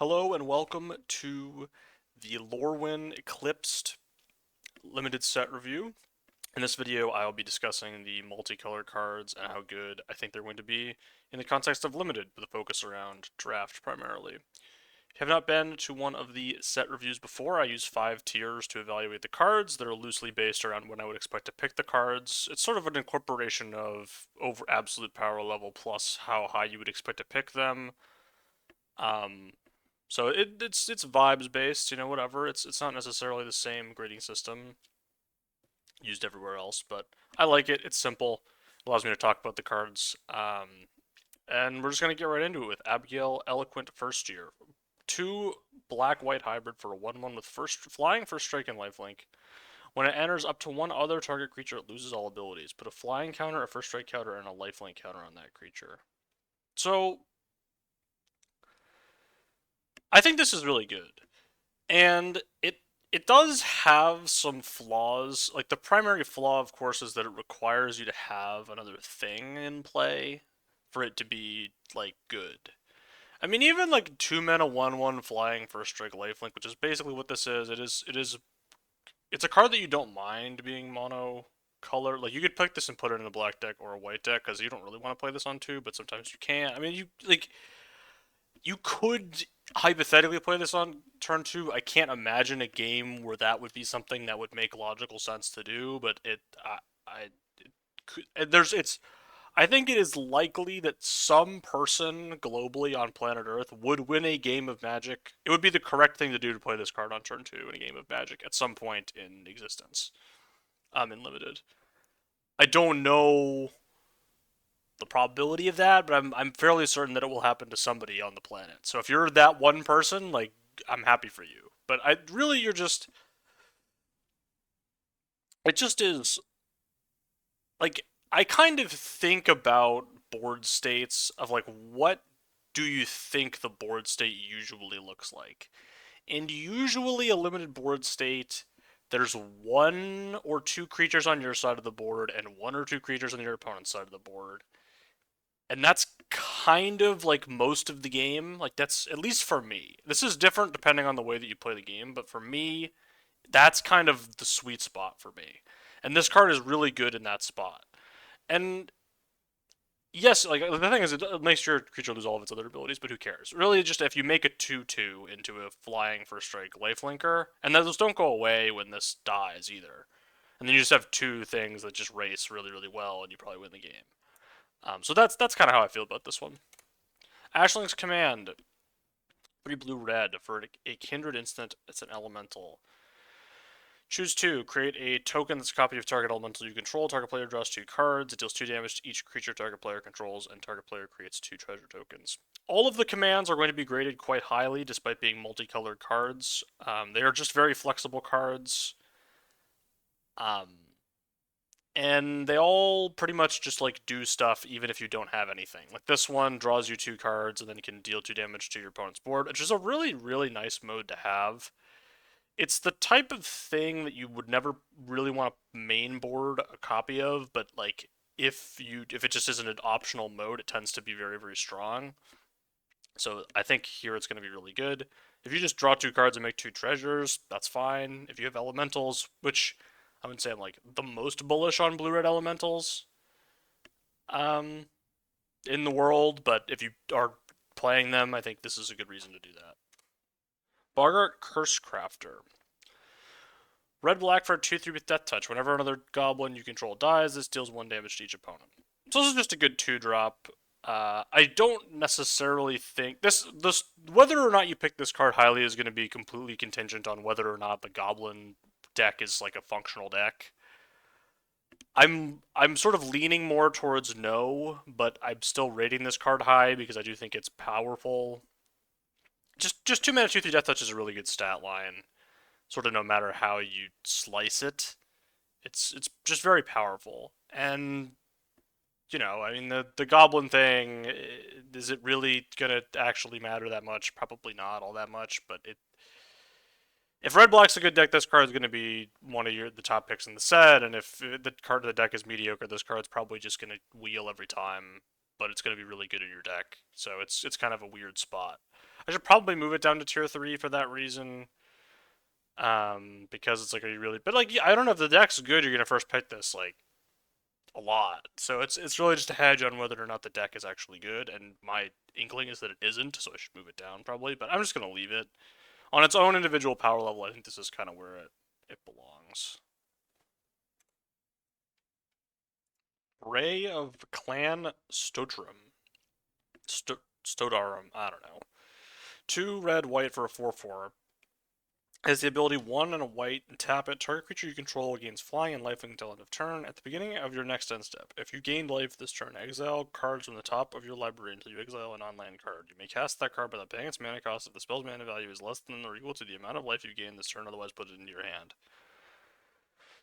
Hello and welcome to the Lorwyn Eclipsed limited set review. In this video, I'll be discussing the multicolored cards and how good I think they're going to be in the context of limited, with a focus around draft primarily. If you have not been to one of the set reviews before, I use 5 tiers to evaluate the cards that are loosely based around when I would expect to pick the cards. It's sort of an incorporation of over absolute power level plus how high you would expect to pick them. Um, so it's vibes based, whatever. It's not necessarily the same grading system used everywhere else, but I like it. It's simple. Allows me to talk about the cards. And we're just gonna get right into it with Abigail Eloquent First Year. 2 black-white hybrid for a 1/1 with first flying, first strike, and lifelink. When it enters up to one other target creature, it loses all abilities. Put a flying counter, a first strike counter, and a lifelink counter on that creature. So I think this is really good. And it does have some flaws. Like, the primary flaw, of course, is that it requires you to have another thing in play for it to be, like, good. I mean, even like 2 mana 1/1 flying first strike lifelink, which is basically what this is. It's a card that you don't mind being mono color. Like, you could pick this and put it in a black deck or a white deck because you don't really want to play this on two, but sometimes you can't. I mean, you could hypothetically play this on turn two. I can't imagine a game where that would be something that would make logical sense to do, but it could, I think it is likely that some person globally on planet Earth would win a game of Magic. It would be the correct thing to do to play this card on turn two in a game of Magic at some point in existence. In limited. I don't know the probability of that, but I'm fairly certain that it will happen to somebody on the planet. So if you're that one person, like, I'm happy for you. But you're just, it just is, like, I kind of think about board states of, like, what do you think the board state usually looks like? And usually a limited board state, there's 1 or 2 creatures on your side of the board and 1 or 2 creatures on your opponent's side of the board. And that's kind of like most of the game. Like, that's, at least for me. This is different depending on the way that you play the game, but for me, that's kind of the sweet spot for me. And this card is really good in that spot. And yes, like, the thing is, it makes your creature lose all of its other abilities, but who cares? Really, just if you make a 2/2 into a flying first strike lifelinker, and those don't go away when this dies either. And then you just have 2 things that just race really, really well, and you probably win the game. So that's kind of how I feel about this one. Ashling's Command, 3 blue red for a kindred instant. It's an elemental. Choose 2. Create a token that's a copy of target elemental you control. Target player draws 2 cards. It deals 2 damage to each creature target player controls, and target player creates 2 treasure tokens. All of the commands are going to be graded quite highly, despite being multicolored cards. They are just very flexible cards. And they all pretty much just, like, do stuff even if you don't have anything. Like, this one draws you 2 cards and then you can deal 2 damage to your opponent's board, which is a really, really nice mode to have. It's the type of thing that you would never really want to main board a copy of, but, like, if it just isn't an optional mode, it tends to be very, very strong. So I think here it's going to be really good. If you just draw 2 cards and make 2 treasures, that's fine. If you have elementals, which I would say I'm, like, the most bullish on blue-red elementals in the world, but if you are playing them, I think this is a good reason to do that. Boggart Cursecrafter. Red-black for a 2/3 with Death Touch. Whenever another goblin you control dies, this deals 1 damage to each opponent. So this is just a good 2-drop. I don't necessarily think this whether or not you pick this card highly is going to be completely contingent on whether or not the goblin deck is, like, a functional deck. I'm sort of leaning more towards no, but I'm still rating this card high because I do think it's powerful. Just 2 mana 2/3 Death Touch is a really good stat line. Sort of no matter how you slice it, it's just very powerful. And I mean, the goblin thing, is it really gonna actually matter that much? Probably not all that much, but if red black's a good deck, this card is going to be one of the top picks in the set, and if the card of the deck is mediocre, this card's probably just going to wheel every time, but it's going to be really good in your deck. So it's kind of a weird spot. I should probably move it down to tier 3 for that reason. Because it's like, are you really? But like, yeah, I don't know if the deck's good. You're gonna first pick this like a lot, so it's really just a hedge on whether or not the deck is actually good. And my inkling is that it isn't, so I should move it down probably. But I'm just gonna leave it on its own individual power level. I think this is kind of where it belongs. Ray of Clan Stotrum. Stodarum, I don't know. 2 red, white for a 4/4. Has the ability 1 and a white, and tap it. Target creature you control gains flying and lifelink until end of turn. At the beginning of your next end step, if you gained life this turn, exile cards from the top of your library until you exile a non-land card. You may cast that card without paying its mana cost if the spell's mana value is less than or equal to the amount of life you gain this turn, otherwise put it into your hand.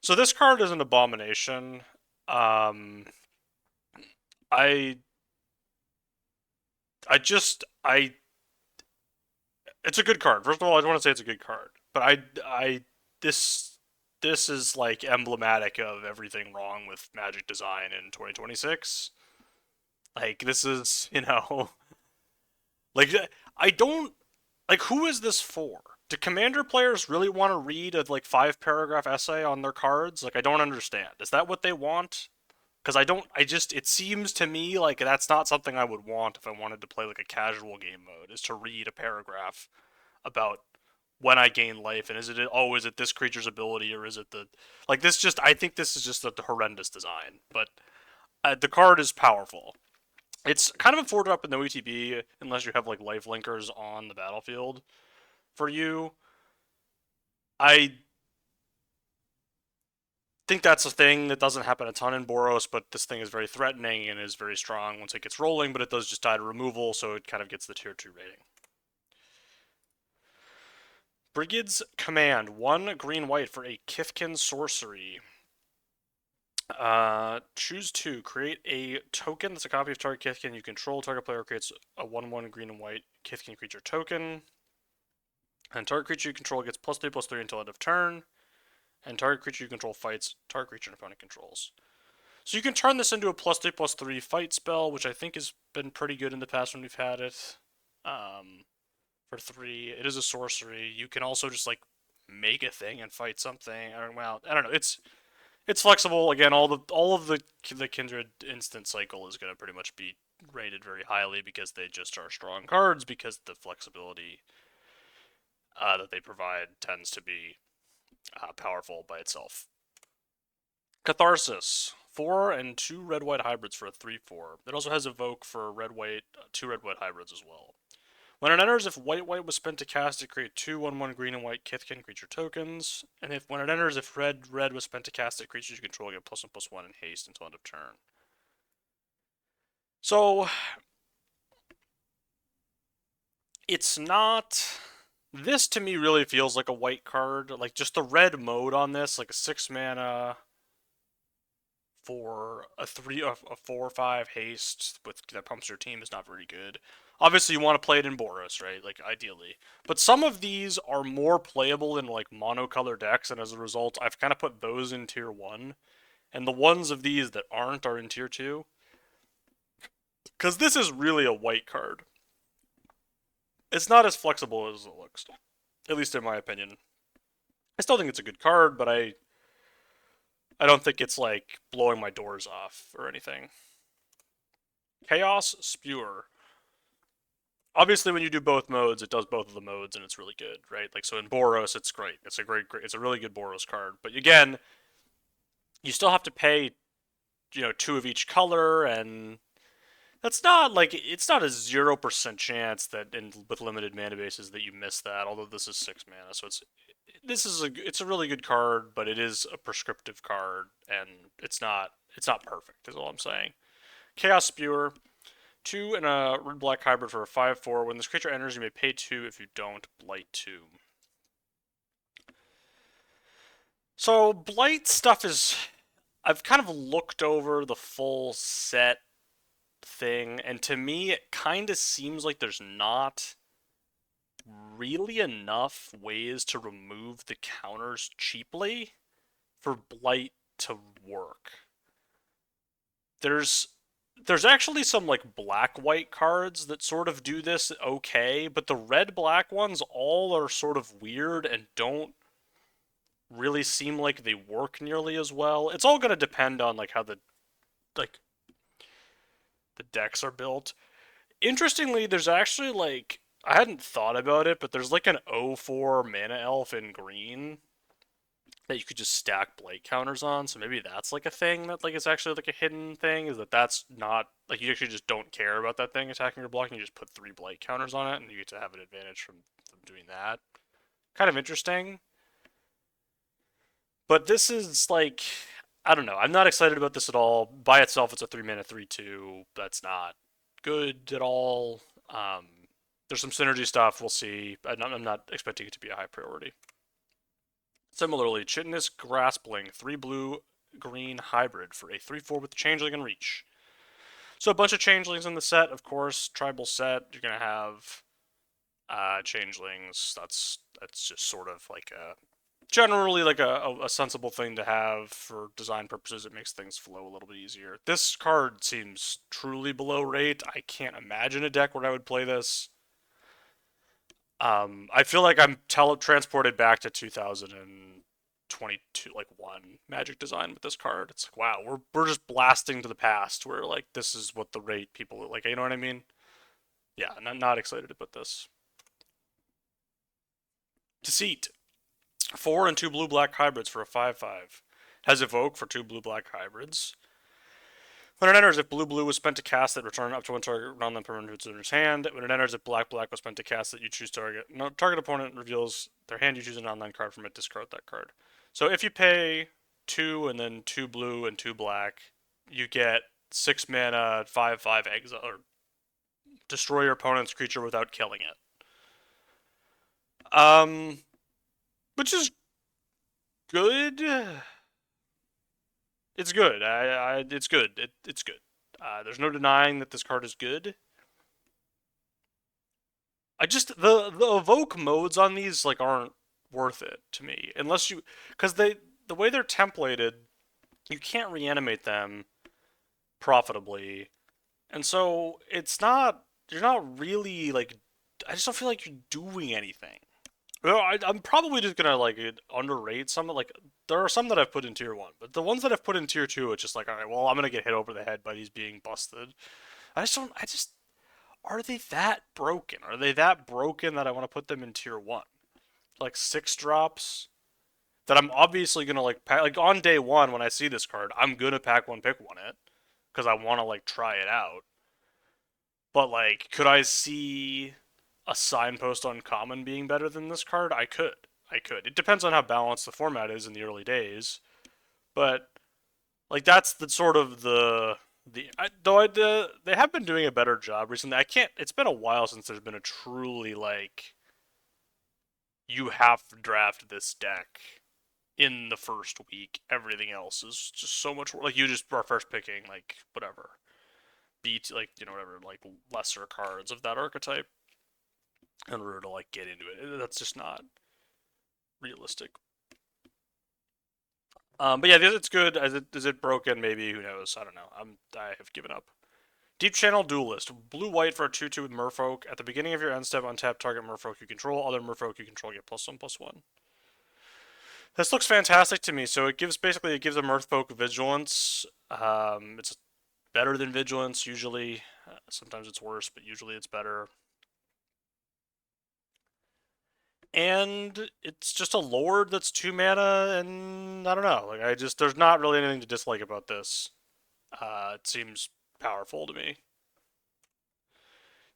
So this card is an abomination. Um, I, I it's a good card. First of all, I want to say it's a good card, but this this is like emblematic of everything wrong with Magic design in 2026. Like this is, like I don't like who is this for? Do Commander players really want to read a like 5 paragraph essay on their cards? Like I don't understand. Is that what they want? Because I don't. I just. It seems to me like that's not something I would want if I wanted to play like a casual game mode. Is to read a paragraph about when I gain life, and is it this creature's ability, or is it the like this? Just I think this is just a horrendous design, but the card is powerful. It's kind of afforded up in the OTB unless you have like life linkers on the battlefield for you. I think that's a thing that doesn't happen a ton in Boros, but this thing is very threatening and is very strong once it gets rolling, but it does just die to removal, so it kind of gets the tier 2 rating. Brigade's Command. 1 green-white for a Kithkin sorcery. Choose 2. Create a token that's a copy of target Kithkin you control. Target player creates a 1/1 green and white Kithkin creature token. And target creature you control gets +3/+3 until end of turn. And target creature you control fights target creature an opponent controls. So you can turn this into a +3/+3 fight spell, which I think has been pretty good in the past when we've had it. For 3, it is a sorcery. You can also just like make a thing and fight something. Well, I don't know. It's flexible. Again, all of the Kindred instant cycle is going to pretty much be rated very highly because they just are strong cards because the flexibility that they provide tends to be powerful by itself. Catharsis. 4 and 2 red-white hybrids for a 3/4. It also has Evoke for red-white, 2 red-white hybrids as well. When it enters, if white-white was spent to cast it, create 2 1/1 green and white Kithkin creature tokens. And when it enters, if red was spent to cast it, creatures you control get +1/+1 in haste until end of turn. So it's not. This to me really feels like a white card. Like just the red mode on this, like a 6 mana for a 4/5 haste with that pumps your team is not very good. Obviously, you want to play it in Boros, right? Like ideally, but some of these are more playable in like monocolor decks, and as a result, I've kind of put those in tier 1, and the ones of these that aren't are in tier 2. Because this is really a white card. It's not as flexible as it looks, at least in my opinion. I still think it's a good card, but I don't think it's like blowing my doors off or anything. Chaos Spewer. Obviously, when you do both modes, it does both of the modes, and it's really good, right? Like so in Boros, it's great. It's a really good Boros card. But again, you still have to pay, 2 of each color, and that's not like it's not a 0% chance that with limited mana bases that you miss that. Although this is 6 mana, so it's a really good card, but it is a prescriptive card, and it's not perfect. Is all I'm saying. Chaos Spewer. 2 and a red black hybrid for a 5/4. When this creature enters, you may pay 2. If you don't, blight 2. So blight stuff is. I've kind of looked over the full set thing, and to me, it kind of seems like there's not really enough ways to remove the counters cheaply for blight to work. There's there's actually some like black-white cards that sort of do this okay, but the red-black ones all are sort of weird and don't really seem like they work nearly as well. It's all going to depend on like how like the decks are built. Interestingly, there's actually like I hadn't thought about it, but there's like an 0-4 mana elf in green that you could just stack blight counters on. So maybe that's like a thing that like is actually like a hidden thing. Is that that's not like you actually just don't care about that thing attacking or blocking. You just put 3 blight counters on it, and you get to have an advantage from doing that. Kind of interesting. But this is like I don't know. I'm not excited about this at all. By itself, it's a 3 mana 3/2. That's not good at all. There's some synergy stuff. We'll see. I'm not expecting it to be a high priority. Similarly, Chitinous Graspling, 3 blue green hybrid for a 3/4 with changeling and reach. So a bunch of changelings in the set, of course. Tribal set, you're gonna have changelings. That's just sort of like a generally like a sensible thing to have for design purposes. It makes things flow a little bit easier. This card seems truly below rate. I can't imagine a deck where I would play this. I feel like I'm transported back to 2022, like one Magic design with this card. It's like, wow, we're just blasting to the past. Where like this is what the rate people like. You know what I mean? Yeah, not excited about this. Deceit. 4 and 2 blue black hybrids for a 5/5. Has evoke for 2 blue black hybrids. When it enters, if blue blue was spent to cast it, return up to one target non-land permanent in its hand. When it enters, if black black was spent to cast it, you choose target. No target opponent reveals their hand. You choose an online card from it. Discard that card. So if you pay 2 and then 2 blue and 2 black, you get 6 mana 5/5 exile or destroy your opponent's creature without killing it. Which is good. It's good. It's good. It's good. There's no denying that this card is good. I just the evoke modes on these like aren't worth it to me unless you because the way they're templated, you can't reanimate them profitably, and so it's not you're not really like I just don't feel like you're doing anything. Well, I'm probably just gonna like underrate some like there are some that I've put in tier one, but the ones that I've put in tier two, it's just like all right, well I'm gonna get hit over the head by these being busted. I just don't. I just are they that broken? Are they that broken that I want to put them in tier one? Like 6 drops that I'm obviously gonna like pack. Like on day one when I see this card, I'm gonna pack one, pick one it because I want to like try it out. But like, could I see a signpost on common being better than this card? I could. I could. It depends on how balanced the format is in the early days, but like that's the sort of they have been doing a better job recently. I can't. It's been a while since there's been a truly like you have to draft this deck in the first week. Everything else is just so much like you just are first picking like whatever beat like whatever like lesser cards of that archetype in order to like get into it. That's just not realistic. But yeah, it's good. Is it broken? Maybe who knows? I don't know. I have given up. Deep Channel Duelist. Blue white for a 2/2 with Merfolk. At the beginning of your end step, untap target Merfolk you control. Other Merfolk you control get +1/+1. This looks fantastic to me. So it gives basically it gives a Merfolk vigilance. It's better than vigilance usually. Sometimes it's worse, but usually it's better. And it's just a lord that's 2 mana, and I don't know. Like there's not really anything to dislike about this. It seems powerful to me.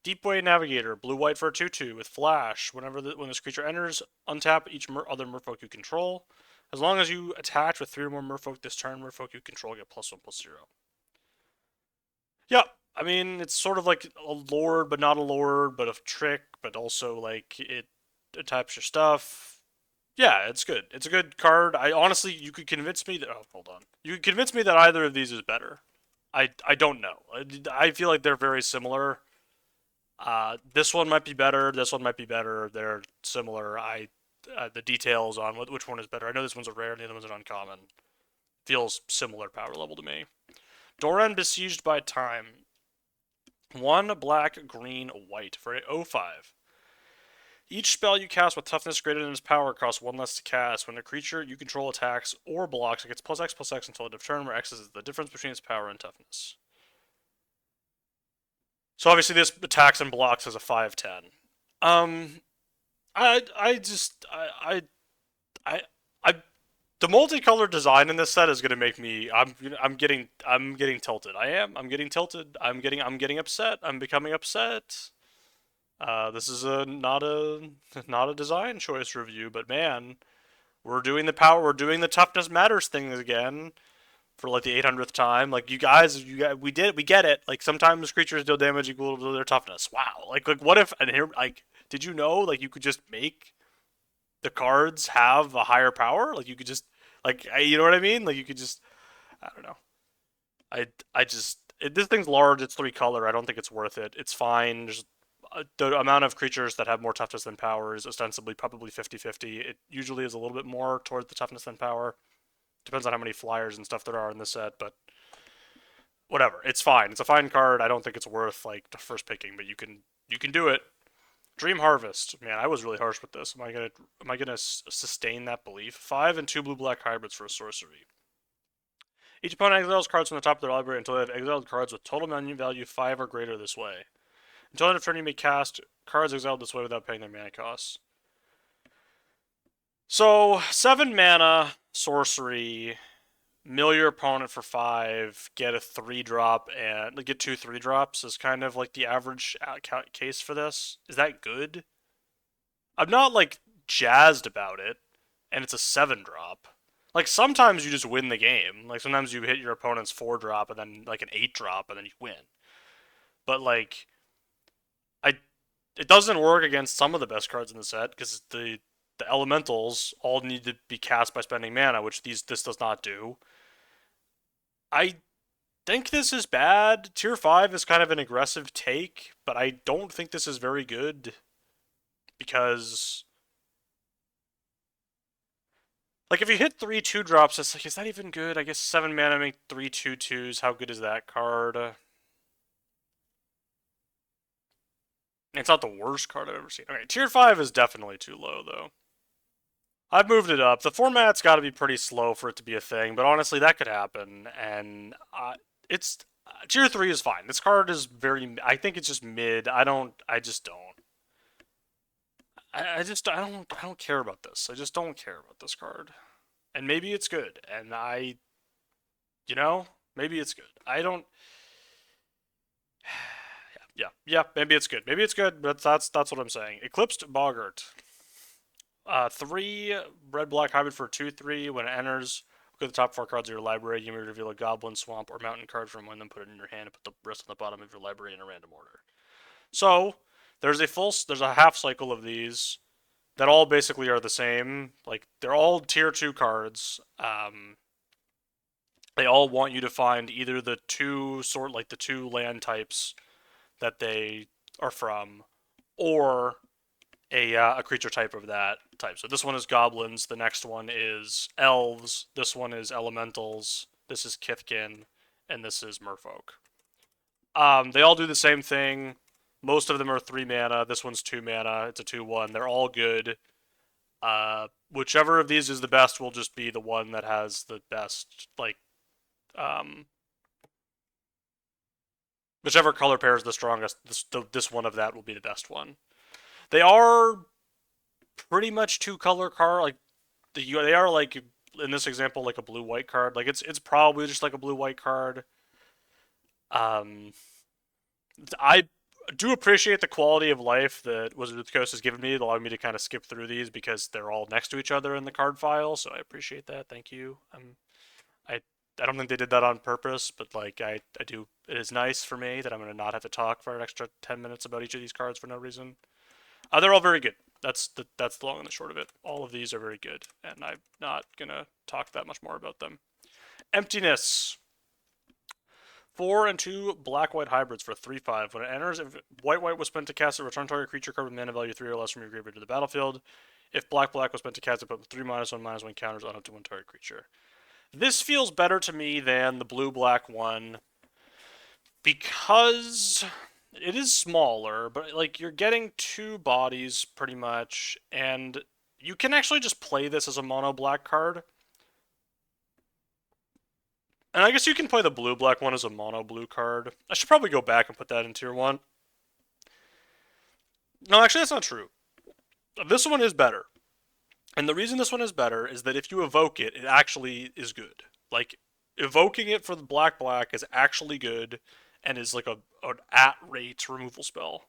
Deepway Navigator, blue white for a 2/2 with flash. When this creature enters, untap each other merfolk you control. As long as you attach with 3 or more merfolk this turn, merfolk you control get +1/+0. Yeah, I mean it's sort of like a lord, but not a lord, but a trick, but also like it attacks your stuff. Yeah, it's good. It's a good card. I honestly, you could convince me that. Oh, hold on. You could convince me that either of these is better. I don't know. I feel like they're very similar. This one might be better. This one might be better. They're similar. The details on which one is better. I know this one's a rare and the other one's an uncommon. Feels similar power level to me. Doran besieged by time. 1 black, green, white for a 0/5. Each spell you cast with toughness greater than its power costs 1 less to cast. When a creature you control attacks or blocks, it gets +X/+X until end of turn, where X is the difference between its power and toughness. So obviously this attacks and blocks as a 5/10. Um, I just I I the multicolored design in this set is gonna make me I'm getting tilted. I'm getting tilted. I'm getting upset. I'm becoming upset. This is not a design choice review, but man, we're doing the toughness matters thing again for like the 800th time. Like you guys, we get it. Like sometimes creatures deal damage equal to their toughness. Wow. Like what if and here like did you know like you could just make the cards have a higher power? Like you could just like you know what I mean? Like you could just I don't know. This thing's large. It's 3 color. I don't think it's worth it. It's fine. The amount of creatures that have more toughness than power is ostensibly probably 50-50. It usually is a little bit more towards the toughness than power. Depends on how many flyers and stuff there are in the set, but whatever. It's fine. It's a fine card. I don't think it's worth like the first picking, but you can do it. Dream Harvest. Man, I was really harsh with this. Am I gonna sustain that belief? 5 and 2 blue black hybrids for a sorcery. Each opponent exiles cards from the top of their library until they have exiled cards with total menu value 5 or greater this way. Until end of turn, you may cast cards exiled this way without paying their mana costs. So 7 mana sorcery. Mill your opponent for 5, get a 3-drop, and get 2 3-drops is kind of like the average case for this. Is that good? I'm not like jazzed about it, and it's a 7-drop. Like sometimes you just win the game. Like sometimes you hit your opponent's 4-drop and then like an 8-drop and then you win. But like, it doesn't work against some of the best cards in the set because the elementals all need to be cast by spending mana, which this does not do. I think this is bad. Tier 5 is kind of an aggressive take, but I don't think this is very good because like if you hit 3 2-drops, it's like is that even good? I guess 7 mana make 3 2/2s. How good is that card? It's not the worst card I've ever seen. Okay, tier 5 is definitely too low though. I've moved it up. The format's got to be pretty slow for it to be a thing, but honestly, that could happen. And it's tier 3 is fine. This card is very. I think it's just mid. I don't. I just don't. I don't care about this. I just don't care about this card. And maybe it's good. And you know, maybe it's good. I don't. Yeah. Maybe it's good. Maybe it's good. But that's what I'm saying. Eclipsed Boggart. 3 red black hybrid for 2/3. When it enters, look at the top 4 cards of your library. You may reveal a goblin, swamp, or mountain card from one of them, put it in your hand, and put the rest on the bottom of your library in a random order. So there's a half cycle of these that all basically are the same. Like they're all tier 2 cards. They all want you to find either the the 2 land types that they are from, or a creature type of that type. So this one is goblins, the next one is elves, this one is elementals, this is Kithkin, and this is merfolk. They all do the same thing. Most of them are 3 mana. This one's 2 mana. It's a 2/1. They're all good. Whichever of these is the best will just be the one that has the best, like, whichever color pair is the strongest, this one of that will be the best one. They are pretty much 2-color card. Like they are like in this example like a blue-white card. Like it's probably just like a blue-white card. I do appreciate the quality of life that Wizards of the Coast has given me, allowing me to kind of skip through these because they're all next to each other in the card file. So I appreciate that. Thank you. I I don't think they did that on purpose, but like I do. It is nice for me that I'm gonna not have to talk for an extra 10 minutes about each of these cards for no reason. They're all very good. That's the long and the short of it. All of these are very good, and I'm not gonna talk that much more about them. Emptiness. 4 and 2 black-white hybrids for 3/5. When it enters, if white-white was spent to cast it, return target creature card with mana value 3 or less from your graveyard to the battlefield. If black-black was spent to cast it, put 3 -1/-1 counters on up to 1 target creature. This feels better to me than the blue-black one because it is smaller, but like you're getting two bodies pretty much, and you can actually just play this as a mono black card. And I guess you can play the blue-black one as a mono blue card. I should probably go back and put that in tier 1. No, actually, that's not true. This one is better. And the reason this one is better is that if you evoke it, it actually is good. Like, evoking it for the black-black is actually good and is like an at-rate removal spell.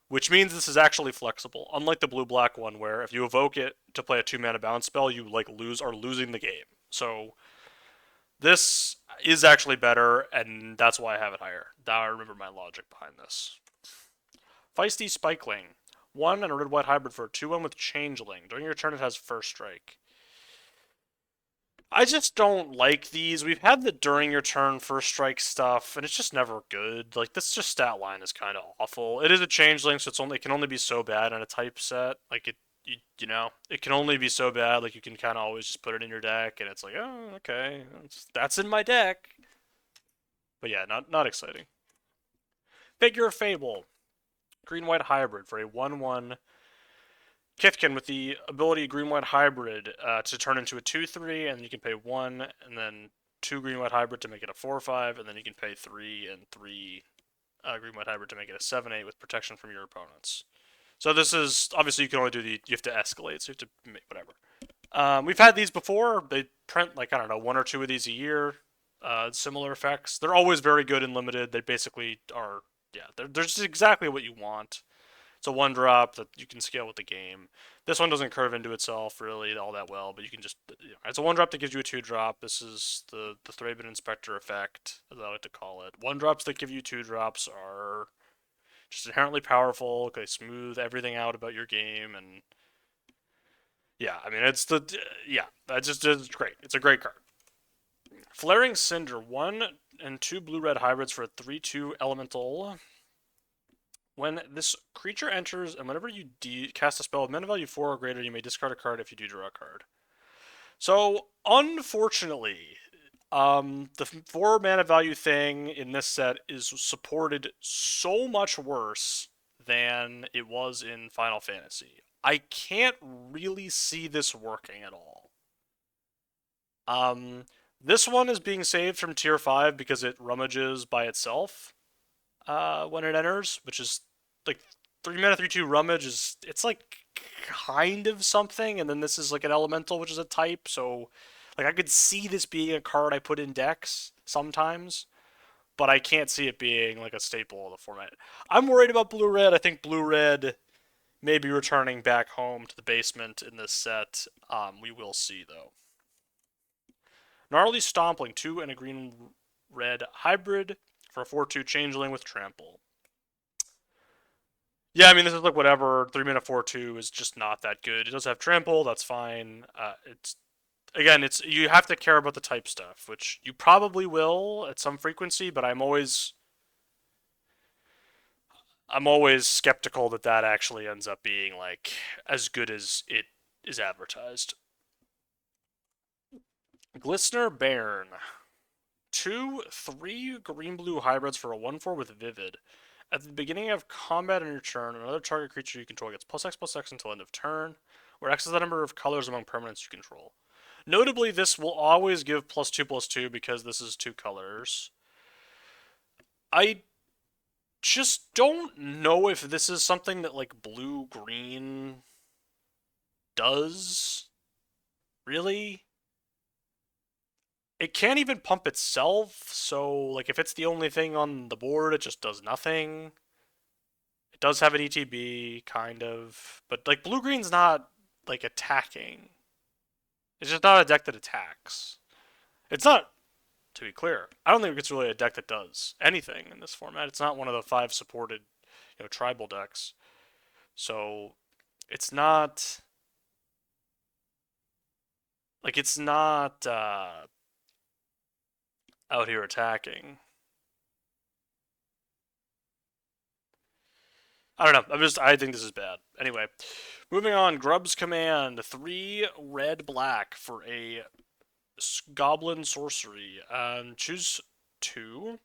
Which means this is actually flexible, unlike the blue-black one, where if you evoke it to play a 2-mana bounce spell, you like are losing the game. So this is actually better, and that's why I have it higher. Now I remember my logic behind this. Feisty Spikeling. 1 and a red-white hybrid for a 2-1 with Changeling. During your turn, it has First Strike. I just don't like these. We've had the during your turn First Strike stuff, and it's just never good. Like, this just stat line is kind of awful. It is a Changeling, so it can only be so bad in a type set. Like, you know, it can only be so bad. Like, you can kind of always just put it in your deck, and it's like, oh, okay, that's in my deck. But yeah, not exciting. Figure of Fable. Green-white hybrid for a 1/1 Kithkin with the ability Green-white hybrid to turn into a 2/3, and you can pay 1, and then 2 Green-white hybrid to make it a 4/5, and then you can pay 3 and 3 Green-white hybrid to make it a 7/8 with protection from your opponents. So this is, obviously you can only do you have to escalate, so you have to make whatever. We've had these before. They print, like, I don't know, 1 or 2 of these a year. Similar effects. They're always very good and limited. They basically are, yeah, they're just exactly what you want. It's a 1-drop that you can scale with the game. This one doesn't curve into itself really all that well, but you can just, it's a 1-drop that gives you a 2-drop. This is the Thraben Inspector effect, as I like to call it. 1-drops that give you 2-drops are just inherently powerful. They smooth everything out about your game, and yeah, I mean, it's great. It's a great card. Flaring Cinder, 1 and 2 blue-red hybrids for a 3/2 elemental. When this creature enters, and whenever you cast a spell with mana value 4 or greater, you may discard a card if you do draw a card. So, unfortunately, the 4 mana value thing in this set is supported so much worse than it was in Final Fantasy. I can't really see this working at all. This one is being saved from tier 5 because it rummages by itself when it enters, which is like 3 mana 3/2 rummage it's like kind of something, and then this is like an elemental, which is a type, so like I could see this being a card I put in decks sometimes, but I can't see it being like a staple of the format. I'm worried about blue red. I think blue red may be returning back home to the basement in this set. We will see though. Gnarly Stompling, 2 and a green-red hybrid for a 4/2 changeling with trample. Yeah, I mean, this is like whatever. 3 mana 4/2 is just not that good. It does have trample, that's fine. It's you have to care about the type stuff, which you probably will at some frequency, but I'm always skeptical that actually ends up being like as good as it is advertised. Glistener Bairn. 2, 3 green-blue hybrids for a 1/4 with Vivid. At the beginning of combat on your turn, another target creature you control gets +X/+X until end of turn, where X is the number of colors among permanents you control. Notably, this will always give +2/+2 because this is 2 colors. I just don't know if this is something that like blue-green does. Really? It can't even pump itself, so like if it's the only thing on the board, it just does nothing. It does have an ETB, kind of, but like blue-green's not like attacking. It's just not a deck that attacks. It's not, to be clear, I don't think it's really a deck that does anything in this format. It's not one of the 5 supported, tribal decks. So it's not like it's not out here attacking. I don't know. I think this is bad. Anyway, moving on. Grub's Command. 3 red black for a Goblin Sorcery. Choose two.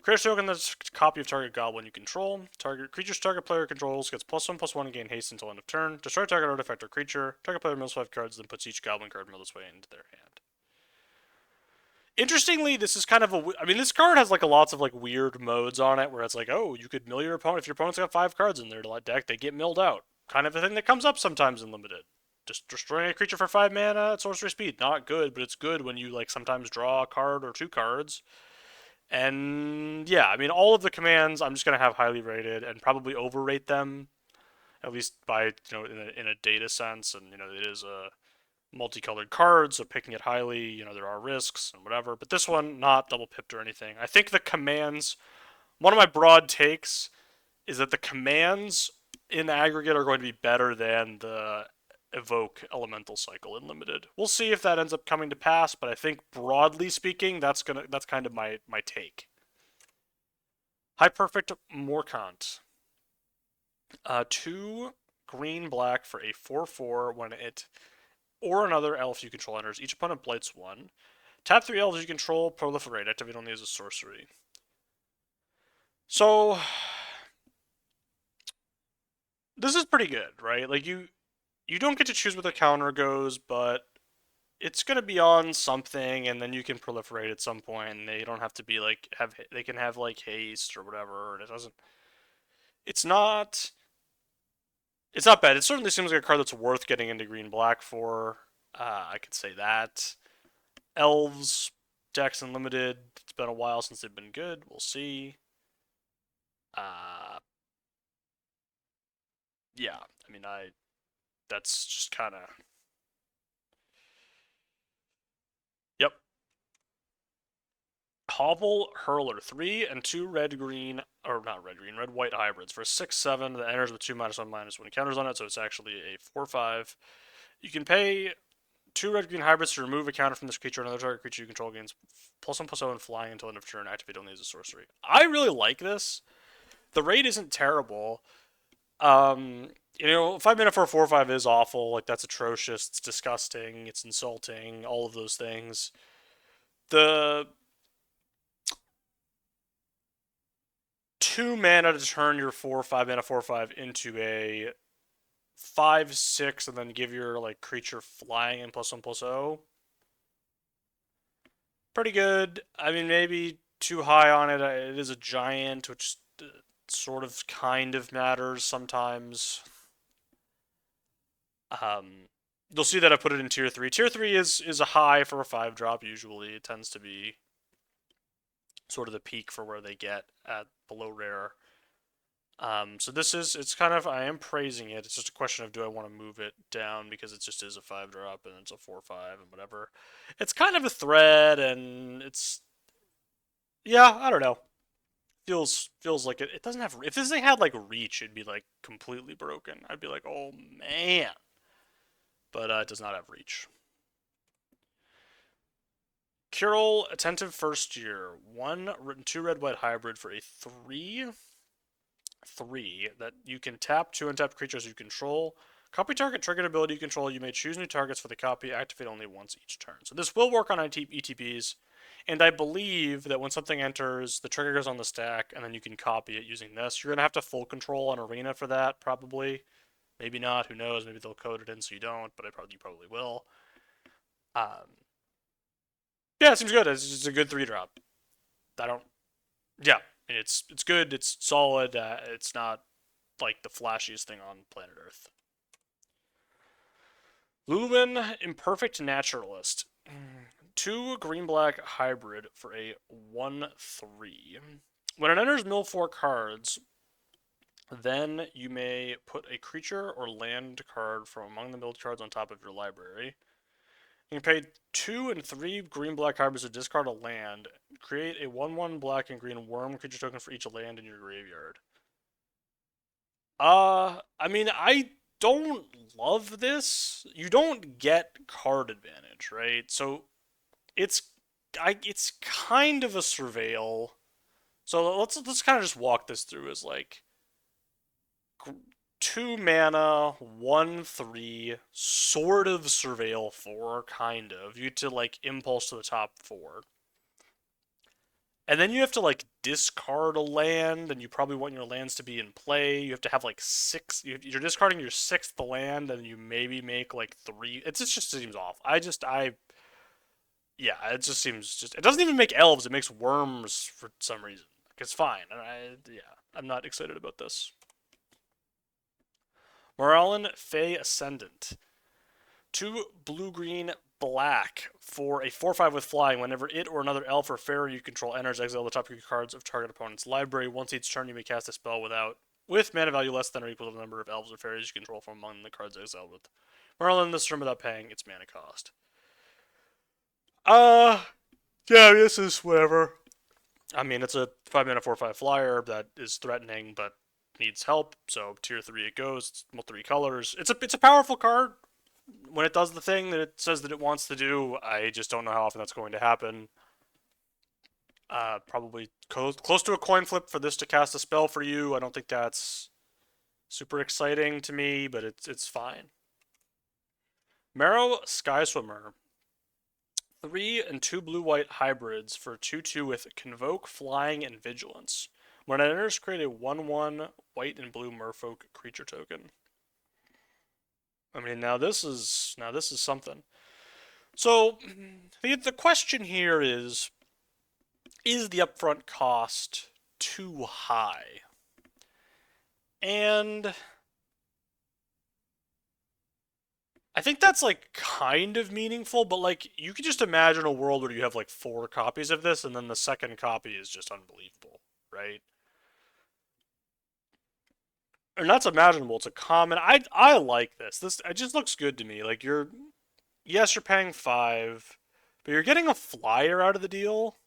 Create a token that's a copy of target goblin you control. Target creature's target player controls gets +1/+1 and gain haste until end of turn. Destroy target artifact or creature. Target player mills 5 cards, then puts each goblin card mill this way into their hand. Interestingly, this is kind of a. I mean, this card has like lots of like weird modes on it, where it's like, oh, you could mill your opponent if your opponent's got 5 cards in their deck, they get milled out. Kind of a thing that comes up sometimes in limited. Just destroying a creature for 5 mana at sorcery speed, not good, but it's good when you like sometimes draw a card or 2 cards. And yeah, I mean, all of the commands I'm just gonna have highly rated and probably overrate them, at least by in a data sense. And it is a multicolored card, so picking it highly, there are risks and whatever. But this one, not double pipped or anything. I think the commands. One of my broad takes is that the commands in aggregate are going to be better than the evoke elemental cycle in limited. We'll see if that ends up coming to pass, but I think broadly speaking, that's kind of my take. High Perfect Morkant. 2 green black for a 4/4 when it or another elf you control enters. Each opponent blights 1. Tap 3 elves you control, proliferate, activate only as a sorcery. So this is pretty good, right? Like you don't get to choose where the counter goes, but it's gonna be on something, and then you can proliferate at some point, and they don't have to be like they can have like haste or whatever, and it doesn't. It's not. It's not bad. It certainly seems like a card that's worth getting into green black for. I could say that. Elves decks unlimited. It's been a while since they've been good. We'll see. Uh, yeah. I mean, That's just kind of. Yep. Hovel Hurler, 3 and 2 red green, or not red green, red white hybrids for 6/7 that enters with 2/1/1 counters on it, so it's actually a 4/5. You can pay 2 red green hybrids to remove a counter from this creature. Another target creature you control gains +1/+0 and flying until end of turn. Activate only as a sorcery. I really like this. The rate isn't terrible. 5 mana for a 4/5 is awful. Like that's atrocious. It's disgusting. It's insulting. All of those things. The 2 mana to turn your 4/5 mana 4/5 into a 5/6 and then give your like creature flying and +1/+0. Pretty good. I mean, maybe too high on it. It is a giant, which sort of kind of matters sometimes. You'll see that I put it in tier 3. Tier 3 is a high for a 5-drop usually. It tends to be sort of the peak for where they get at below rare. So it's kind of, I am praising it. It's just a question of do I want to move it down because it just is a 5-drop and it's a 4/5 and whatever. It's kind of a threat and yeah, I don't know. Feels like it doesn't have, if this thing had like reach, it'd be like completely broken. I'd be like, oh man. But it does not have reach. Curl Attentive First Year. 2 red white hybrid for a 3/3 that you can tap 2 untapped creatures you control. Copy target triggered ability you control. You may choose new targets for the copy. Activate only once each turn. So this will work on ETBs. And I believe that when something enters, the trigger goes on the stack, and then you can copy it using this. You're going to have to full control on Arena for that, probably. Maybe not, who knows? Maybe they'll code it in so you don't, but you probably will. Yeah, it seems good. It's just a good 3-drop. I don't. Yeah, it's good. It's solid. It's not like the flashiest thing on planet Earth. Lorwyn, Imperfect Naturalist. 2 green black hybrid for a 1/3. When it enters mill 4 cards, then you may put a creature or land card from among the milled cards on top of your library. You can pay 2 and 3 green black hybrids to discard a land. Create a 1/1 black and green worm creature token for each land in your graveyard. I mean, I don't love this. You don't get card advantage, right? So it's kind of a surveil. So let's kind of just walk this through as like 2 mana, 1/3, sort of Surveil 4, kind of. You get to like impulse to the top 4. And then you have to like discard a land, and you probably want your lands to be in play. You have to have like 6. You're discarding your 6th land, and you maybe make like 3. It just seems off. Yeah, it just seems just. It doesn't even make elves. It makes worms for some reason. Like, it's fine. Yeah, I'm not excited about this. Morellan Fey Ascendant. 2 blue green black for a 4/5 with flying. Whenever it or another elf or fairy you control enters, exile the top 3 cards of target opponent's library. Once each turn, you may cast a spell with mana value less than or equal to the number of elves or fairies you control from among the cards exiled with Merlin this turn without paying its mana cost. Yeah, this is whatever. I mean, it's a 5 mana 4/5 flyer that is threatening but needs help. So tier 3 it goes. It's multi colors. It's a powerful card. When it does the thing that it says that it wants to do, I just don't know how often that's going to happen. Probably close to a coin flip for this to cast a spell for you. I don't think that's super exciting to me, but it's fine. Marrow Skyswimmer. 3 and 2 blue-white hybrids for 2/2 with Convoke, Flying, and Vigilance. When it enters, create a 1/1 white and blue merfolk creature token. I mean, now this is something. So the question here is the upfront cost too high? And I think that's like kind of meaningful, but like you could just imagine a world where you have like 4 copies of this, and then the second copy is just unbelievable, right? And that's imaginable. It's a common. I like this. It just looks good to me. Like you're paying 5, but you're getting a flyer out of the deal.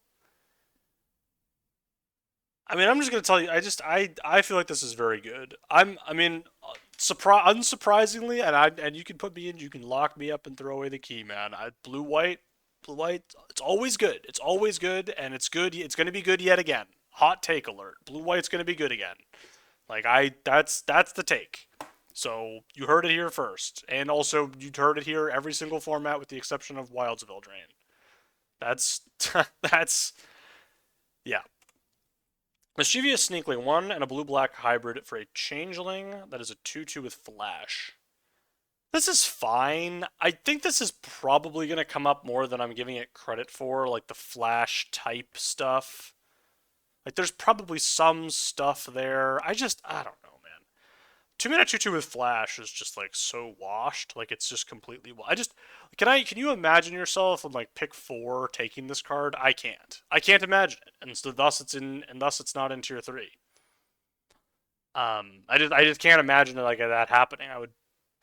I mean, I'm just gonna tell you. I feel like this is very good. I mean, unsurprisingly, and you can put me in. You can lock me up and throw away the key, man. Blue white. It's always good. It's always good, and it's good. It's gonna be good yet again. Hot take alert. Blue white's gonna be good again. Like that's the take. So you heard it here first, and also you heard it here every single format with the exception of Wildsville Drain. That's that's yeah. Mischievous Sneakling, 1 and a blue-black hybrid for a changeling that is a 2/2 with flash. This is fine. I think this is probably going to come up more than I'm giving it credit for, like the flash type stuff. Like there's probably some stuff there. I don't know, man. 2 mana 2/2 with flash is just like so washed. Like it's just completely. Can you imagine yourself in like pick 4 taking this card? I can't. I can't imagine it, and so thus it's not in tier 3. I just can't imagine like that happening.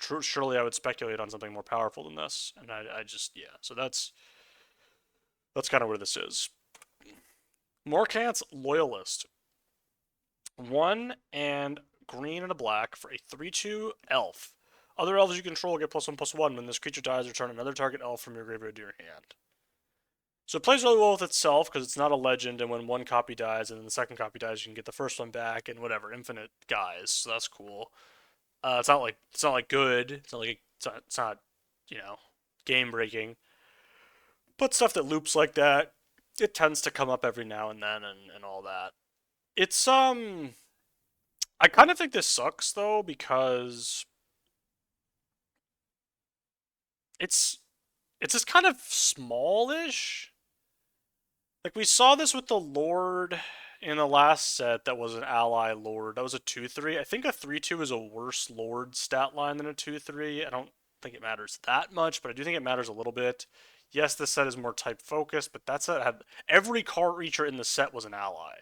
Surely I would speculate on something more powerful than this, and I just yeah. So that's kind of where this is. Morkant's Loyalist. 1 and green and a black for a 3/2 elf. Other elves you control get +1/+1 when this creature dies. Return another target elf from your graveyard to your hand. So it plays really well with itself because it's not a legend, and when one copy dies and then the second copy dies, you can get the first one back and whatever, infinite guys. So that's cool. It's not like good. It's not game breaking. But stuff that loops like that, it tends to come up every now and then and all that. It's I kind of think this sucks though because it's just kind of smallish. Like we saw this with the Lord in the last set that was an ally Lord. That was a 2/3. I think a 3/2 is a worse Lord stat line than a 2/3. I don't think it matters that much, but I do think it matters a little bit. Yes, this set is more type focused, but that set had every card reacher in the set was an ally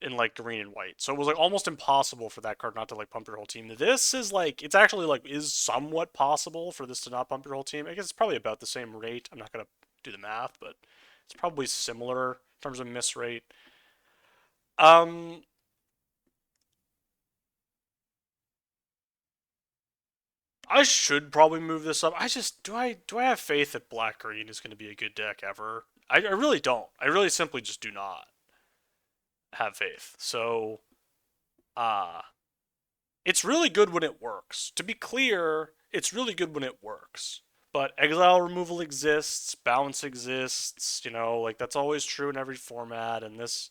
in like green and white. So it was like almost impossible for that card not to like pump your whole team. This is like it's actually like is somewhat possible for this to not pump your whole team. I guess it's probably about the same rate. I'm not gonna do the math, but it's probably similar in terms of miss rate. Um I should probably move this up. I just do I have faith that black green is gonna be a good deck ever? I really don't. I really simply just do not have faith. So uh It's really good when it works. To be clear, it's really good when it works. But exile removal exists, bounce exists, like that's always true in every format. And this,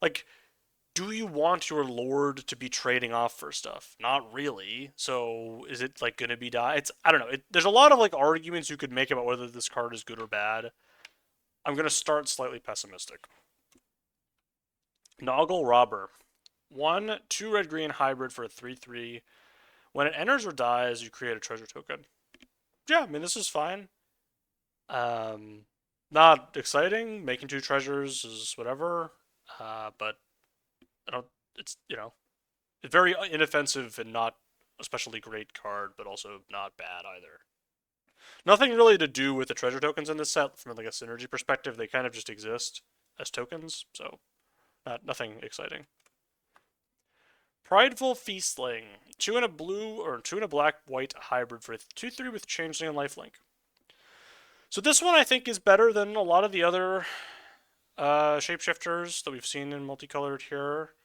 like, do you want your lord to be trading off for stuff? Not really. So is it like gonna be die? I don't know. There's a lot of like arguments you could make about whether this card is good or bad. I'm gonna start slightly pessimistic. Noggle Robber. 1/2 red green hybrid for a 3/3. When it enters or dies, you create a treasure token. Yeah, I mean this is fine. Um, Not exciting. Making 2 treasures is whatever. But I don't. It's very inoffensive and not especially great card, but also not bad either. Nothing really to do with the treasure tokens in this set from like a synergy perspective. They kind of just exist as tokens, so nothing exciting. Prideful Feastling. 2 in a blue or 2 in a black-white hybrid for 2/3 with Changeling and Lifelink. So this one I think is better than a lot of the other shapeshifters that we've seen in Multicolored here.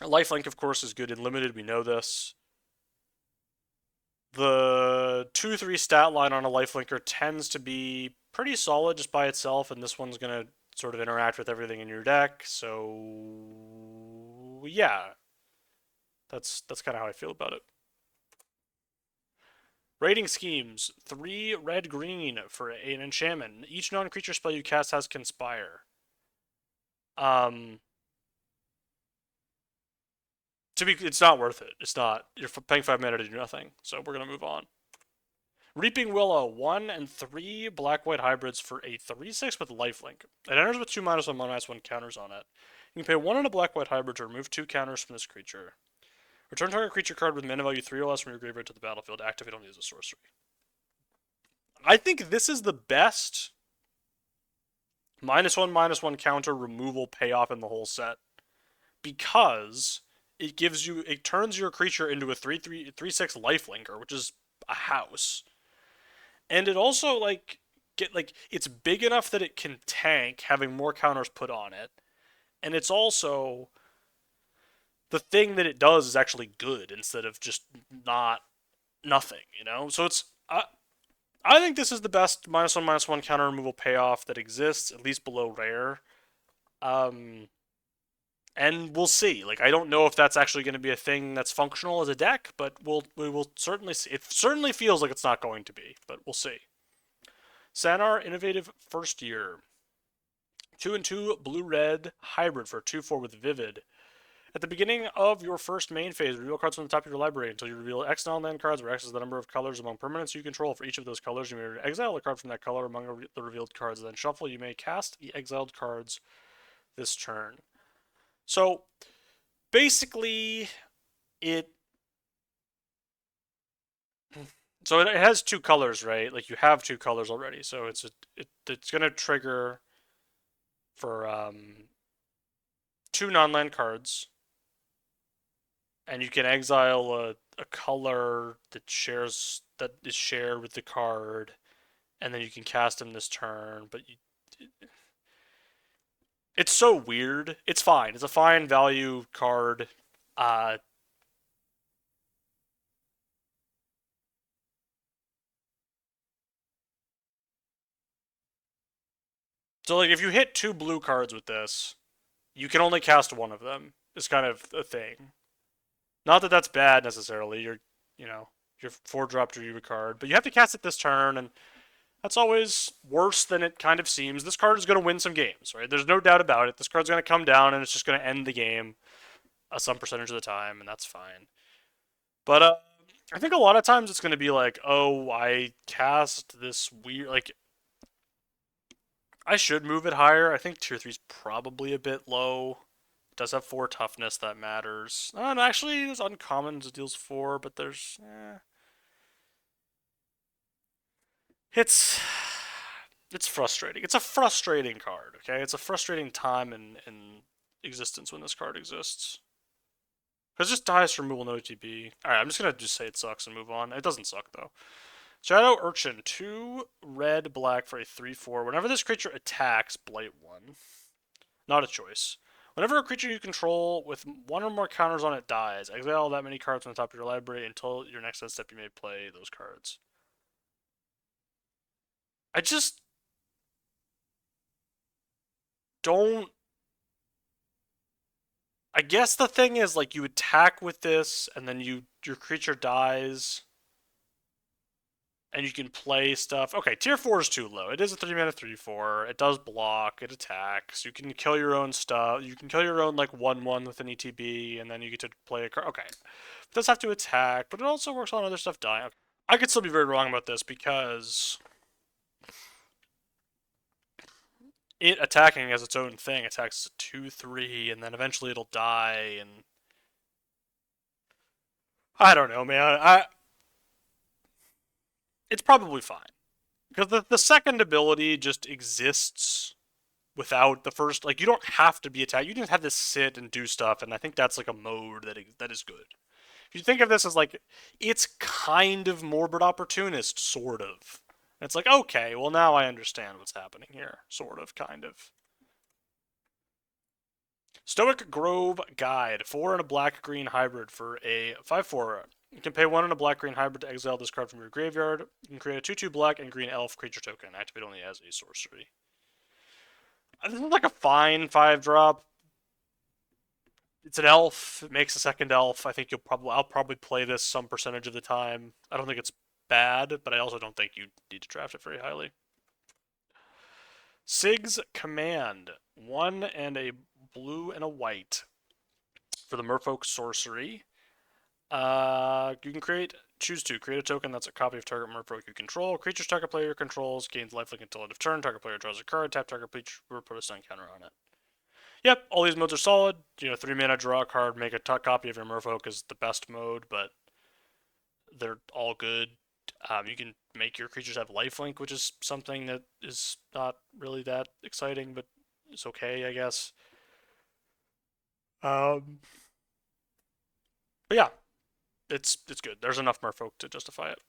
Lifelink, of course, is good in limited. We know this. The 2/3 stat line on a lifelinker tends to be pretty solid just by itself, and this one's gonna sort of interact with everything in your deck. So yeah, that's kind of how I feel about it. Rating schemes: 3 red green for an enchantment. Each non-creature spell you cast has Conspire. It's not worth it. It's not. You're paying 5 mana to do nothing. So we're gonna move on. Reaping Willow, 1 and 3 black-white hybrids for a 3/6 with lifelink. It enters with 2/1/1 counters on it. You can pay 1 and a black-white hybrid to remove 2 counters from this creature. Return target creature card with mana value 3 or less from your graveyard to the battlefield. Activate only as a sorcery. I think this is the best -1/-1 counter removal payoff in the whole set. Because it turns your creature into a 3/6 lifelinker, which is a house. And it also it's big enough that it can tank having more counters put on it. And it's also the thing that it does is actually good instead of just nothing, So I think this is the best -1/-1 counter removal payoff that exists, at least below rare. And we'll see. I don't know if that's actually going to be a thing that's functional as a deck, but we will certainly see. It certainly feels like it's not going to be, but we'll see. Sanar Innovative First Year. 2 and 2 blue-red hybrid for 2/4 with Vivid. At the beginning of your first main phase, reveal cards from the top of your library until you reveal X non-land cards, where X is the number of colors among permanents you control. For each of those colors, you may exile a card from that color among the revealed cards, and then shuffle. You may cast the exiled cards this turn. So, basically, it has 2 colors, right? Like you have 2 colors already, so it's gonna trigger for 2 non-land cards, and you can exile a color that is shared with the card, and then you can cast them this turn. But it's so weird. It's fine. It's a fine value card. So if you hit 2 blue cards with this, you can only cast one of them. It's kind of a thing. Not that that's bad necessarily. Your 4-drop drew you a card, but you have to cast it this turn, and that's always worse than it kind of seems. This card is going to win some games, right? There's no doubt about it. This card's going to come down, and it's just going to end the game some percentage of the time, and that's fine. But I think a lot of times it's going to be like, oh, I cast this weird, I should move it higher. I think tier 3 is probably a bit low. It does have 4 toughness, that matters. And actually, there's uncommons, it deals 4, but there's... It's frustrating. It's a frustrating card, okay? It's a frustrating time in existence when this card exists. Because it just dies from removal, no OTB. Alright, I'm just going to say it sucks and move on. It doesn't suck, though. Shadow Urchin, 2 red-black for a 3/4. Whenever this creature attacks, blight 1. Not a choice. Whenever a creature you control with one or more counters on it dies, exile that many cards from the top of your library until your next end step you may play those cards. I just don't. I guess the thing is, like, you attack with this, and then your creature dies, and you can play stuff. Okay, tier 4 is too low. It is a 3-mana 3/4. It does block. It attacks. You can kill your own stuff. You can kill your own, like, 1/1 with an ETB, and then you get to play a card. Okay. It does have to attack, but it also works on other stuff dying. Okay. I could still be very wrong about this because it attacking as its own thing attacks 2/3, and then eventually it'll die, and I don't know, man. It's probably fine because the second ability just exists without the first. Like, you don't have to be attacked. You can have this sit and do stuff, and I think that's like a mode that is good. If you think of this as like, it's kind of morbid opportunist, sort of. It's like, okay, well, now I understand what's happening here, sort of, kind of. Stoic Grove Guide, 4 and a black-green hybrid for a 5/4. You can pay 1 and a black-green hybrid to exile this card from your graveyard. You can create a 2/2 black and green elf creature token. Activate only as a sorcery. This is like a fine 5-drop. It's an elf. It makes a second elf. I think I'll probably play this some percentage of the time. I don't think it's bad, but I also don't think you need to draft it very highly. Sig's Command, 1 and a blue and a white for the Merfolk sorcery. You can choose to create a token that's a copy of target Merfolk you control. Creatures target player controls gains lifelink until end of turn. Target player draws a card. Tap target player, put a stun counter on it. Yep, all these modes are solid. 3 mana, draw a card, make a copy of your Merfolk is the best mode, but they're all good. You can make your creatures have lifelink, which is something that is not really that exciting, but it's okay, I guess. But yeah, it's good. There's enough Merfolk to justify it.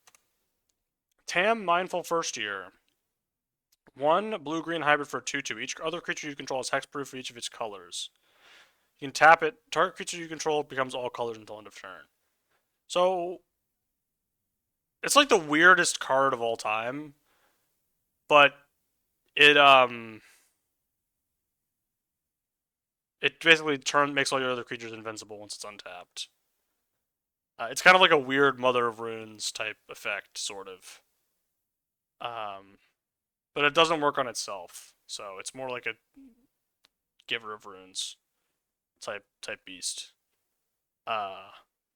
Tam Mindful First Year. 1 blue-green hybrid for a 2/2. Each other creature you control is hexproof for each of its colors. You can tap it. Target creature you control becomes all colors until end of turn. So it's like the weirdest card of all time, but it basically makes all your other creatures invincible once it's untapped. It's kind of like a weird Mother of Runes type effect, sort of. But it doesn't work on itself, so it's more like a Giver of Runes type beast.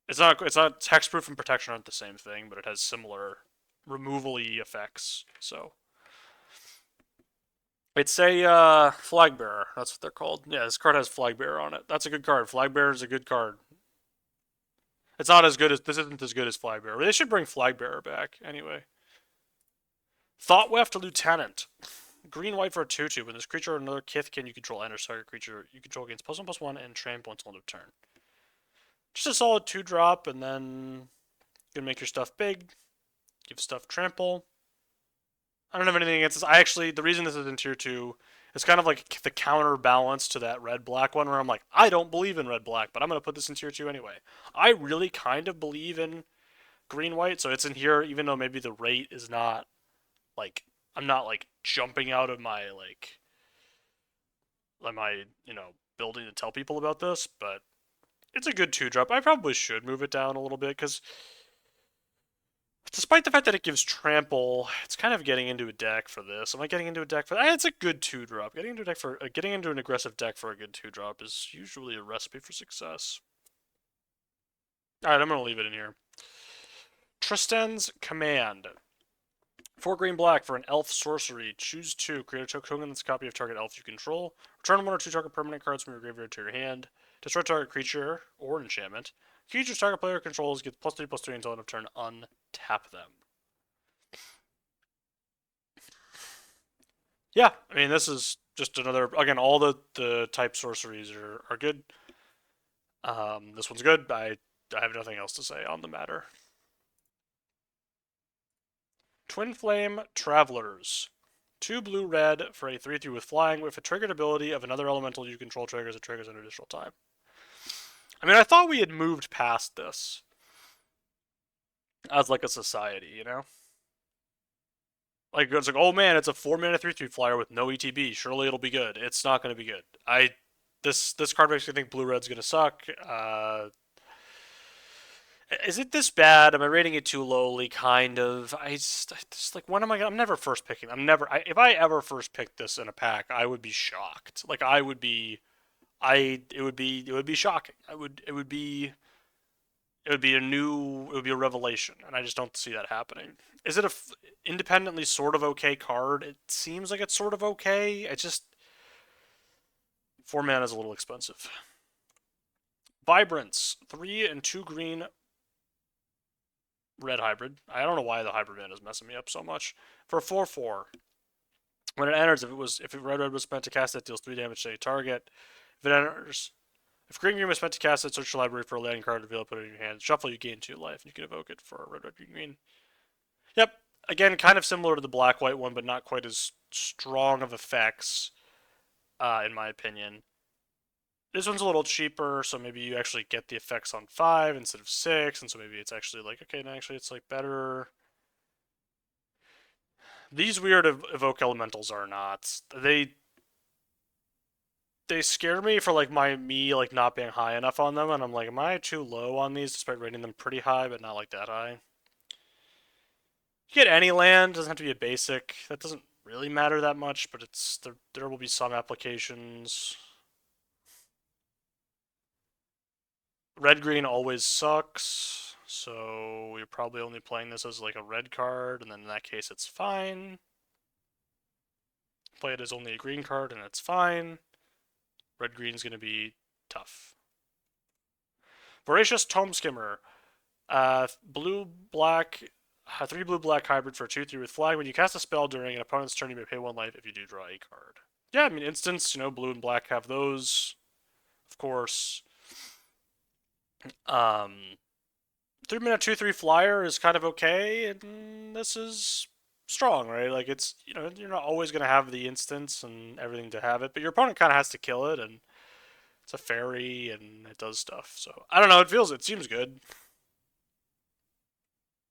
It's not hexproof and protection aren't the same thing, but it has similar removal-y effects. So it's a flag bearer. That's what they're called. Yeah, this card has flag bearer on it. That's a good card. Flag bearer is a good card. It's not as good as this. Isn't as good as flag bearer. They should bring flag bearer back anyway. Thoughtweft Lieutenant. Green white for a 2/2. When this creature or another Kithkin you control enters, target creature you control gains +1/+1 and trample until end of turn. Just a solid 2-drop, and then you can make your stuff big, give stuff trample. I don't have anything against this. The reason this is in tier 2, it's kind of like the counterbalance to that red-black one, where I'm like, I don't believe in red-black, but I'm going to put this in tier 2 anyway. I really kind of believe in green-white, so it's in here, even though maybe the rate is not, like, I'm not, like, jumping out of my, like, building to tell people about this, but it's a good 2-drop. I probably should move it down a little bit, because despite the fact that it gives trample, it's kind of getting into a deck for this. Am I getting into a deck for that? It's a good 2-drop. Getting into an aggressive deck for a good 2-drop is usually a recipe for success. Alright, I'm going to leave it in here. Tristan's Command. 4 green black for an elf sorcery. Choose 2. Create a token that's a copy of target elf you control. Return 1 or 2 target permanent cards from your graveyard to your hand. Destroy target creature or enchantment. Creatures target player controls get +3/+3 until end of turn. Untap them. Yeah, I mean, this is just another. Again, all the type sorceries are good. This one's good. I have nothing else to say on the matter. Twin Flame Travelers. 2 blue-red for a 3/3 with flying. If a triggered ability of another elemental you control triggers, it triggers an additional time. I mean, I thought we had moved past this as like a society, you know? Like it's like, oh man, it's a 4-mana 3/3 flyer with no ETB. Surely it'll be good. It's not going to be good. This card makes me think blue red's going to suck. Is it this bad? Am I rating it too lowly? Kind of. I just like when am I? I'm never first picking. I'm never. If I ever first picked this in a pack, I would be shocked. Like I would be. It would be shocking. It would be a new. It would be a revelation, and I just don't see that happening. Is it a independently sort of okay card? It seems like it's sort of okay. It just 4 mana is a little expensive. Vibrance, 3 and 2 green red hybrid. I don't know why the hybrid man is messing me up so much. For a 4/4, when it enters, if red was spent to cast it, deals 3 damage to a target. If it enters, if green was spent to cast it, search your library for a landing card, reveal it, put it in your hand. Shuffle, you gain 2 life, and you can evoke it for red, green, green. Yep. Again, kind of similar to the black-white one, but not quite as strong of effects, in my opinion. This one's a little cheaper, so maybe you actually get the effects on 5 instead of 6, and so maybe it's actually like, okay, no, actually it's like better. These weird evoke elementals are not. They scare me for like me like not being high enough on them, and I'm like, am I too low on these despite rating them pretty high, but not like that high? You get any land, doesn't have to be a basic. That doesn't really matter that much, but there will be some applications. Red green always sucks, so we're probably only playing this as like a red card, and then in that case it's fine. Play it as only a green card, and it's fine. Red green's gonna be tough. Voracious Tome Skimmer. Blue black. 3 blue black hybrid for 2/3 with flying. When you cast a spell during an opponent's turn, you may pay 1 life if you do draw a card. Yeah, I mean, instants, blue and black have those, of course. 3-mana 2/3 flyer is kind of okay, and this is strong, right? Like it's you're not always gonna have the instants and everything to have it, but your opponent kind of has to kill it, and it's a fairy and it does stuff. So I don't know. It seems good.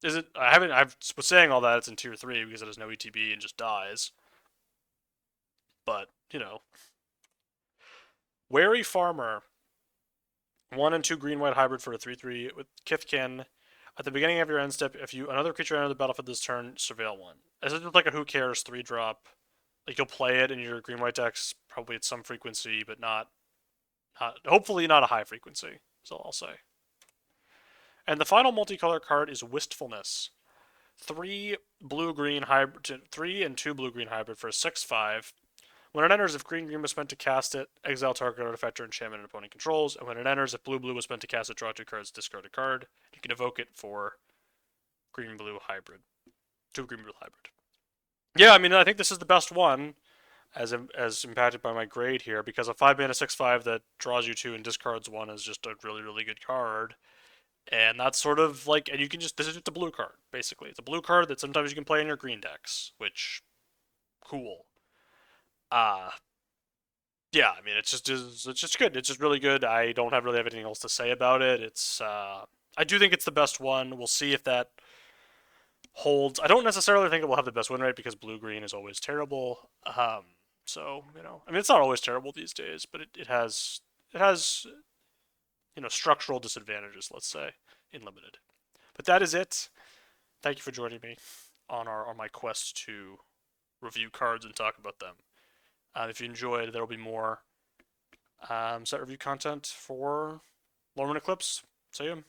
Is it? I was saying all that it's in tier 3 because it has no ETB and just dies. But Wary Farmer. 1 and 2 green white hybrid for a 3/3 with Kithkin. At the beginning of your end step, if another creature enters the battlefield this turn, surveil 1. This is just like a who cares 3-drop. Like you'll play it in your green white decks probably at some frequency, but not hopefully not a high frequency. Is all I'll say. And the final multicolor card is Wistfulness. 3 blue-green hybrid, 3 and 2 blue-green hybrid for a 6/5. When it enters, if green was spent to cast it, exile target artifact or enchantment an opponent controls. And when it enters, if blue was spent to cast it, draw 2 cards, discard a card. You can evoke it for green-blue hybrid. 2 green-blue hybrid. Yeah, I mean, I think this is the best one, as impacted by my grade here, because a 5-mana 6/5 that draws you 2 and discards 1 is just a really, really good card. And that's sort of like, and you can this is just a blue card, basically. It's a blue card that sometimes you can play in your green decks, which, cool. Yeah, I mean, it's just good. It's just really good. I don't really have anything else to say about it. I do think it's the best one. We'll see if that holds. I don't necessarily think it will have the best win rate because blue-green is always terrible. So I mean, it's not always terrible these days, but it has structural disadvantages, let's say, in limited. But that is it. Thank you for joining me on my quest to review cards and talk about them. If you enjoyed, there will be more set review content for Lorwyn Eclipsed. See you.